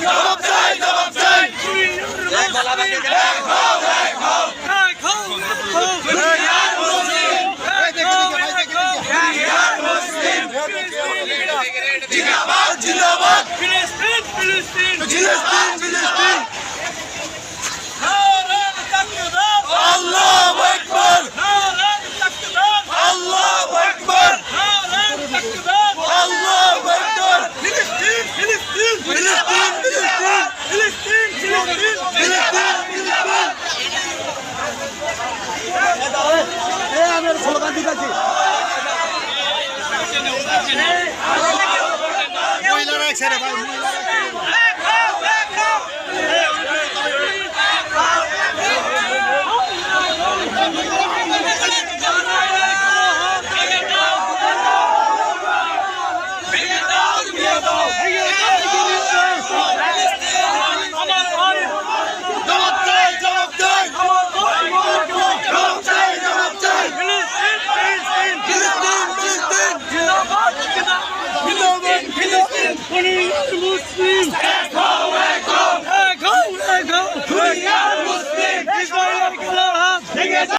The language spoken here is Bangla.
জবাব চাই জবাব চাই জিন্দাবাদ জিন্দাবাদ ফিলিস্তিন ফিলিস্তিন ফিলিস্তিন ফিলিস্তিন আল্লাহু আকবার আল্লাহু আকবার আল্লাহু আকবার ফিলিস্তিন ফিলিস্তিন ফিলিস্তিন ফিলিস্তিন ফিলিস্তিন ফিলিস্তিন এই আমার স্লোগান দিতেছি মহিলারা ছেড়ে ভাই